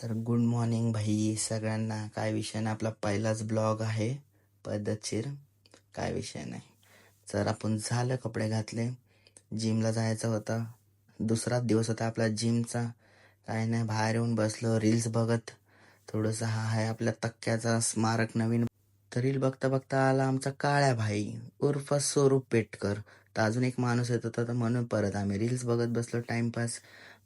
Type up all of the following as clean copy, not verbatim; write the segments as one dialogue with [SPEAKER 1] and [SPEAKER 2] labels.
[SPEAKER 1] तर good morning भाई सगळ्यांना. काय विषय नाही, आपला पहिलाच ब्लॉग आहे पद्धतशीर. काय विषय नाही. तर आपण झालं, कपडे घातले, जिमला जायचं होतं. दुसराच दिवस होता आपला जिमचा. काय नाही, बाहेर येऊन बसलो रील्स बघत. थोडंसं हा आहे आपल्या तक्क्याचा स्मारक नवीन. तर रील बघता बघता आला आमचा काळ्या भाई उर्फ स्वरूप पेटकर. तर अजून एक माणूस येत होता, तर म्हणून परत आम्ही रील्स बघत बसलो टाइमपास.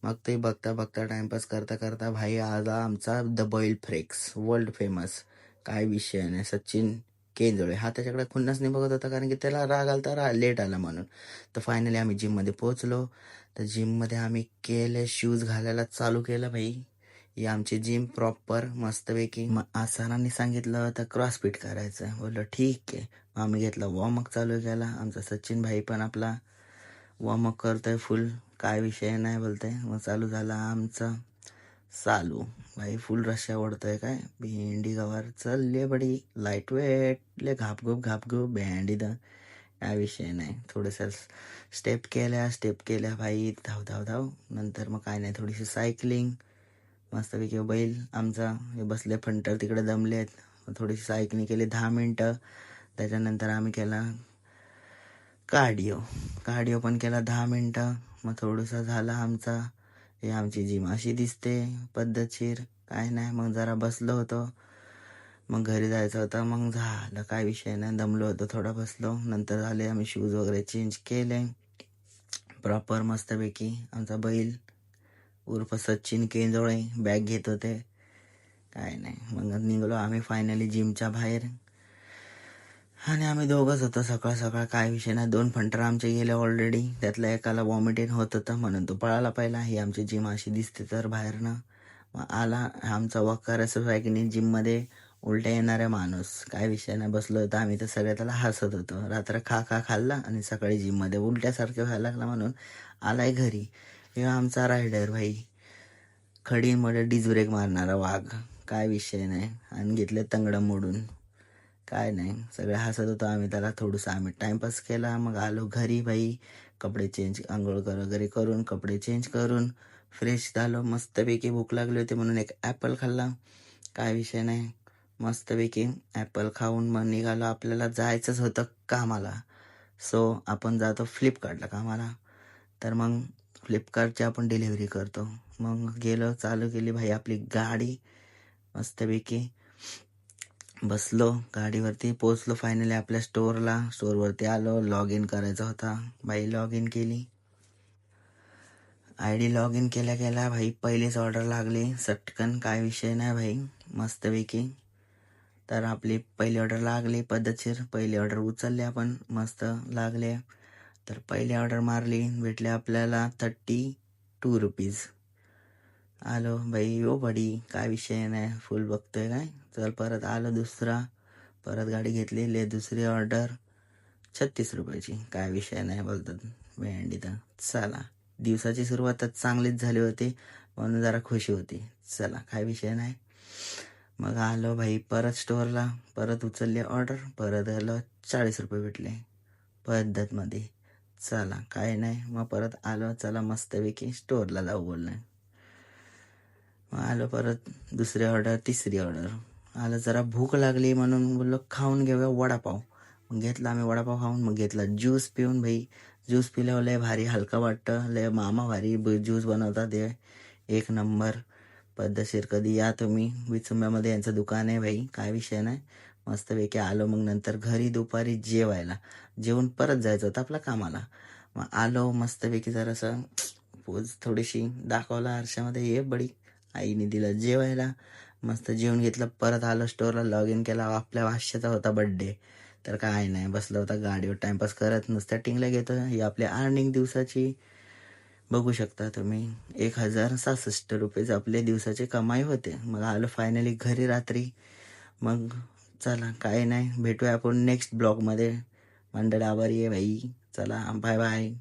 [SPEAKER 1] मग ते बघता बघता टाइमपास करता करता भाई आला आमचा द बॉईल फ्रेक्स, वर्ल्ड फेमस. काय विषय नाही, सचिन केंजोळे. हा त्याच्याकडे खुन्नस नाही बघत होता, कारण की त्याला राग आलता लेट आला म्हणून. तर फायनली आम्ही जिममध्ये पोहोचलो. तर जिममध्ये आम्ही केले, शूज घालायला चालू केलं भाई. ही आमची जिम प्रॉपर मस्तपैकी. मग सरांनी सांगितलं तर क्रॉसफिट करायचं. बोललो ठीक आहे. मग आम्ही घेतला वॉर्मअप चालू केला. आमचा सचिन भाई पण आपला वॉर्मअप करतोय फुल. काय विषय नाही बोलतोय. मग चालू झाला आमचं चालू. भाई फुल रश्या ओढतोय. काय भेंडी गवार चल बडी लाईट वेट ले घापगुप घापगुप भेंडी द. काय विषय नाही. थोडंसं स्टेप केल्या भाई, धाव धाव धाव. नंतर मग काय नाही, थोडीशी सायकलिंग मस्तपैकी. बैल आमचा हे बसले फंटर तिकडे दमलेत. थोडीशी सायकलिंग केली 10 मिनिटं. त्याच्यानंतर आम्ही केला कार्डिओ पण केला 10 मिनिटं. मग थोडंसं झालं आमचा. हे आमची जिम अशी दिसते पद्धतशीर. काय नाही, मग जरा बसलो होतो. मग घरी जायचं होतं. मग झालं, काय विषय नाही, दमलो होतो थोडा, बसलो. नंतर झाले आम्ही शूज वगैरे चेंज केले प्रॉपर मस्तपैकी. आमचा बैल उर्फ सचिन केंजोळे बॅग घेत होते. काय नाही, मग निघलो आम्ही फायनली जिमच्या बाहेर. आणि आम्ही दोघंच होतो सकाळ सकाळ. काय विषय नाही, 2 फंटर आमचे गेले ऑलरेडी. त्यातल्या एकाला वॉमिटिंग होत होतं म्हणून तो पळाला पहिला. ही आमची जिम अशी दिसते तर बाहेरनं. मग आला आमचा वकार सोसायटीने जिममध्ये उलट्या येणारा माणूस. काय विषय नाही, बसलो होतो आम्ही तर सगळे त्याला हसत होतो. रात्र खाल्ला आणि सकाळी जिममध्ये उलट्यासारखं व्हायला लागला म्हणून आलाय घरी. हे आमचा रायडर भाई, खडीमध्ये डिज ब्रेक मारणारा वाघ. काय विषय नाही. आणि घेतले तंगडं मोडून. काय नाही, सगळे हसत होतो आम्ही त्याला. थोडंसं आम्ही टाइमपास केला. मग आलो घरी भाई. कपडे चेंज, आंघोळ वगैरे करून कपडे चेंज करून फ्रेश झालो. मस्तपैकी भूक लागली होती म्हणून एक ॲपल खाल्ला. काय विषय नाही, मस्तपैकी ॲपल खाऊन मग निघालो. आपल्याला जायचंच होतं कामाला. सो आपण जातो फ्लिपकार्टला कामाला. तर मग फ्लिपकार्टची आपण डिलिव्हरी करतो. मग गेलो, चालू केली भाई आपली गाडी मस्तपैकी. बसलो गाडीवरती, पोचलो फायनली आपल्या स्टोअरवरती आलो. लॉग इन करायचा होता भाई. लॉग इन केली ID. लॉग इन केल्या भाई पहिलीच ऑर्डर लागली सटकन. काय विषय नाही भाई, मस्तपैकी. तर आपली पहिली ऑर्डर लागली पद्धतशीर. पहिली ऑर्डर उचलली आपण, मस्त लागले. तर पहिली ऑर्डर मारली, भेटले आपल्याला 32 रुपीज. आलो भाई ओ बडी, काय विषय नाही, फुल बघतोय काय. चल परत आलो दुसरा, परत गाडी घेतली, दुसरी ऑर्डर 36 रुपयाची. काय विषय नाही बोलतात भेंडी तर. चला, दिवसाची सुरुवातच चांगलीच झाली होती म्हणून जरा खुशी होती. चला, काय विषय नाही. मग आलो भाई परत स्टोअरला, परत उचलली ऑर्डर, परत आलो 40 रुपये भेटले पद्धतमध्ये. चला, काय नाही. मग परत आलो, चला मस्तपैकी स्टोअरला जाऊ बोलणं. मग आलो परत दुसरी ऑर्डर, तिसरी ऑर्डर. आलं, जरा भूक लागली म्हणून बोललो खाऊन घेऊया वडापाव. मग घेतला आम्ही वडापाव खाऊन. मग घेतला ज्यूस पिऊन भाई. ज्यूस पिल्यावर लय भारी हलका वाटतं. लय मामा भारी ज्यूस बनवतात ते, एक नंबर पद्धतशीर. कधी या तुम्ही, विचुंब्यामध्ये यांचं दुकान आहे भाई. काय विषय नाही, मस्तपैकी आलो. मग नंतर घरी दुपारी जेवून परत जायचं होतं आपल्या कामाला. मग आलो मस्तपैकी, जरासं पोज थोडीशी दाखवला आरशामध्ये, ये बडी. आईने दिलं जेवायला, मस्त जेवून घेतलं. परत आलो स्टोअरला, लॉग इन केला. आपल्या भाष्याचा होता बड्डे. तर काय नाही, बसला होता गाडीवर टाइमपास करत, नुसत्या टिंगल्या घेतो. ही आपली अर्निंग दिवसाची बघू शकता तुम्ही. 1066 रुपये आपले दिवसाचे कमाई होते. मग आलो फायनली घरी रात्री. मग चला, काय नाही, भेटूया आपण नेक्स्ट ब्लॉगमध्ये. मंडळ आभारी आहे भाई. चला, बाय बाय.